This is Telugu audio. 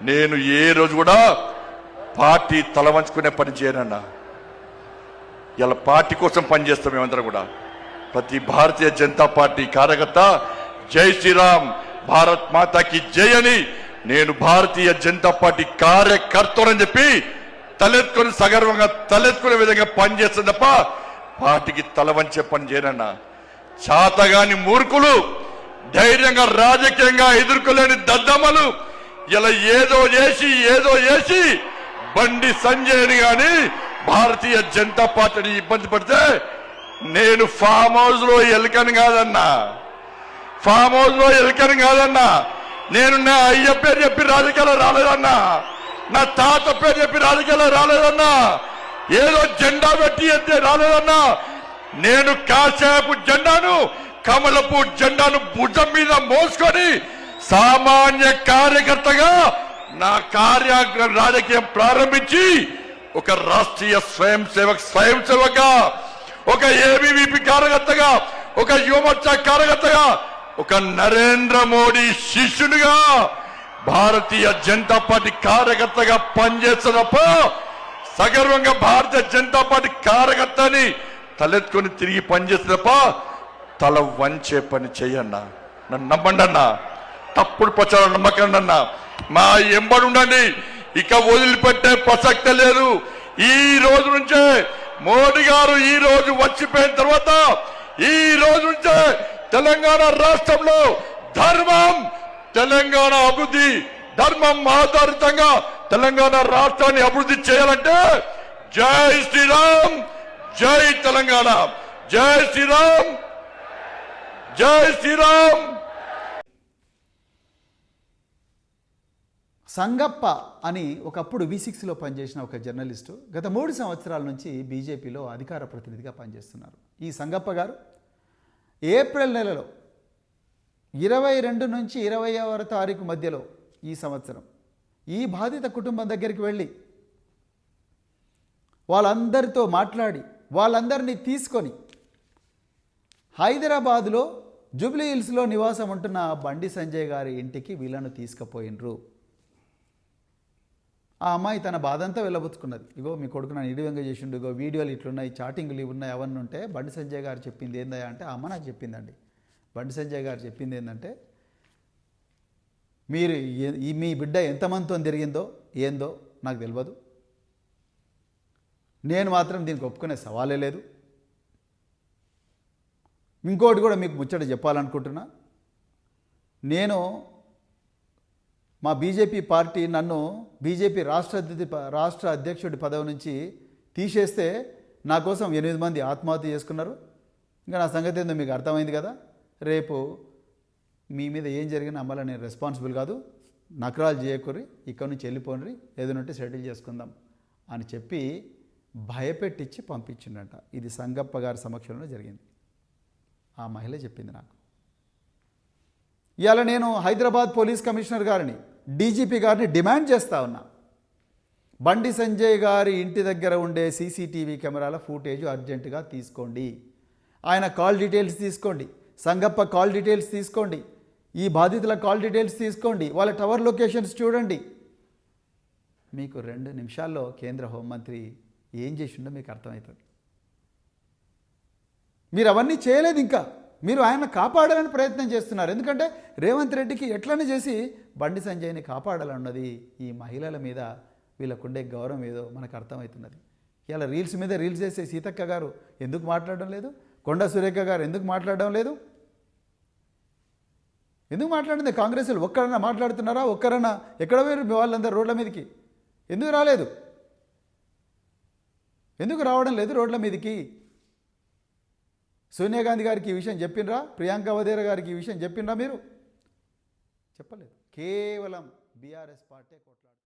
నేను ఏ రోజు కూడా పార్టీ తల వంచుకునే పని చేయనన్నా. ఇలా పార్టీ కోసం పనిచేస్తాం మేమందరం కూడా. ప్రతి భారతీయ జనతా పార్టీ కార్యకర్త జై శ్రీరామ్, భారత్ మాతాకి జై అని నేను భారతీయ జనతా పార్టీ కార్యకర్తలని చెప్పి తలెత్తుకొని సగర్వంగా తలెత్తుకునే విధంగా పనిచేస్తుంది తప్ప పార్టీకి తల వంచే పని చేయనన్నా. చాతగాని మూర్ఖులు, ధైర్యంగా రాజకీయంగా ఎదుర్కోలేని దద్దమ్మలు ఇలా ఏదో చేసి బండి సంజయ్ని గాని భారతీయ జనతా పార్టీని ఇబ్బంది పడితే నేను ఫామ్ హౌస్ లో ఎలుకని కాదన్నా, ఫామ్ హౌస్ లో ఎలుకని కాదన్నా. నేను నా అయ్య పేరు చెప్పి రాజకీయాలు రాలేదన్నా, నా తాత పేరు చెప్పి రాజకీయాలు రాలేదన్నా, ఏదో జెండా పెట్టి ఎత్తే రాలేదన్నా. నేను కాషాయపు జెండాను, కమలపు జెండాను భుజం మీద మోసుకొని సామాన్య కార్యకర్తగా నా రాజకీయం ప్రారంభించి ఒక రాష్ట్రీయ స్వయం సేవకగా, ఒక ఏబీవీపీ కార్యకర్తగా, ఒక యువమోర్చా కార్యకర్తగా, ఒక నరేంద్ర మోడీ శిష్యునిగా భారతీయ జనతా పార్టీ కార్యకర్తగా పనిచేస్తున్నప్ప సగర్వంగా భారతీయ జనతా పార్టీ కార్యకర్తని తలెత్తుకొని తిరిగి పనిచేస్తున్నప్ప తల వంచే పని చెయ్యన్నా. నన్ను నమ్మండి అన్నా, తప్పుడు ప్రచారం నమ్మకండి అన్నా. మా ఎంబడి ఉండండి, ఇక వదిలిపెట్టే ప్రసక్తే లేదు. ఈ రోజు నుంచే మోడీ గారు ఈ రోజు వచ్చిపోయిన తర్వాత ఈ రోజు నుంచే తెలంగాణ రాష్ట్రంలో ధర్మం, తెలంగాణ అభివృద్ధి, ధర్మం ఆధారితంగా తెలంగాణ రాష్ట్రాన్ని అభివృద్ధి చేయాలంటే జై శ్రీరామ్, జై తెలంగాణ, జై శ్రీరామ్, జై శ్రీరామ్. సంగప్ప అని ఒకప్పుడు V6లో పనిచేసిన ఒక జర్నలిస్టు గత 3 సంవత్సరాల నుంచి బీజేపీలో అధికార ప్రతినిధిగా పనిచేస్తున్నారు. ఈ సంగప్ప గారు ఏప్రిల్ నెలలో 22 నుంచి 20వ తారీఖు మధ్యలో ఈ సంవత్సరం ఈ బాధిత కుటుంబం దగ్గరికి వెళ్ళి వాళ్ళందరితో మాట్లాడి వాళ్ళందరినీ తీసుకొని హైదరాబాదులో జూబ్లీ హిల్స్లో నివాసం ఉంటున్న బండి సంజయ్ గారి ఇంటికి వీళ్ళను తీసుకుపోయినరు. ఆ అమ్మాయి తన బాధంతా వెళ్ళబుచ్చుకున్నది. ఇగో మీ కొడుకు నన్ను ఇడివంగా చేసిండు, ఇగో వీడియోలు ఇట్లున్నాయి, చాటింగ్లు ఇవి ఉన్నాయి, అవన్నీ ఉంటే బండి సంజయ్ గారు చెప్పింది ఏందా అంటే ఆ అమ్మ నాకు చెప్పిందండి. బండి సంజయ్ గారు చెప్పింది ఏంటంటే, మీరు మీ బిడ్డ ఎంతమందితో తిరిగిందో ఏందో నాకు తెలియదు, నేను మాత్రం దీనికి ఒప్పుకునే సవాలే లేదు. ఇంకోటి కూడా మీకు ముచ్చట చెప్పాలనుకుంటున్నా, నేను మా బీజేపీ పార్టీ నన్ను బీజేపీ రాష్ట్ర అధ్యక్షుడి పదవి నుంచి తీసేస్తే నా కోసం 8 మంది ఆత్మహత్య చేసుకున్నారు. ఇంకా నా సంగతి ఏందో మీకు అర్థమైంది కదా. రేపు మీ మీద ఏం జరిగినా అమ్మలా నేను రెస్పాన్సిబుల్ కాదు, నకరాలు చేయకూరి, ఇక్కడి నుంచి వెళ్ళిపోండి, ఏదైనా సెటిల్ చేసుకుందాం అని చెప్పి భయపెట్టించి పంపించిండట. ఇది సంగప్ప గారి సమక్షంలో జరిగింది. ఆ మహిళ చెప్పింది నాకు. ఇవాళ నేను హైదరాబాద్ పోలీస్ కమిషనర్ గారిని, డీజీపీ గారిని డిమాండ్ చేస్తా ఉన్నా, బండి సంజయ్ గారి ఇంటి దగ్గర ఉండే సీసీటీవీ కెమెరాల ఫుటేజ్ అర్జెంటుగా తీసుకోండి, ఆయన కాల్ డీటెయిల్స్ తీసుకోండి, సంగప్ప కాల్ డీటెయిల్స్ తీసుకోండి, ఈ బాధితుల కాల్ డీటెయిల్స్ తీసుకోండి, వాళ్ళ టవర్ లొకేషన్స్ చూడండి. మీకు 2 నిమిషాల్లో కేంద్ర హోంమంత్రి ఏం చేసిండో మీకు అర్థమవుతుంది. మీరు అవన్నీ చేయలేదు, ఇంకా మీరు ఆయన కాపాడాలని ప్రయత్నం చేస్తున్నారు. ఎందుకంటే రేవంత్ రెడ్డికి ఎట్లనే చేసి బండి సంజయ్ని కాపాడాలన్నది ఈ మహిళల మీద వీళ్ళకుండే గౌరవం ఏదో మనకు అర్థమవుతున్నది. ఇలా రీల్స్ మీద రీల్స్ చేసే సీతక్క గారు ఎందుకు మాట్లాడడం లేదు, కొండా సురేఖ గారు ఎందుకు మాట్లాడడం లేదు, ఎందుకు మాట్లాడింది? కాంగ్రెస్లు ఒక్కరన్నా మాట్లాడుతున్నారా? ఒక్కరన్నా ఎక్కడ పోయారు మీ వాళ్ళందరూ రోడ్ల మీదకి? ఎందుకు రాలేదు? ఎందుకు రావడం లేదు రోడ్ల మీదకి? సోనియా గాంధీ గారికి ఈ విషయం చెప్పినరా? ప్రియాంక వధేరా గారికి ఈ విషయం చెప్పినరా? మీరు చెప్పలేదు. కేవలం బీఆర్ఎస్ పార్టీ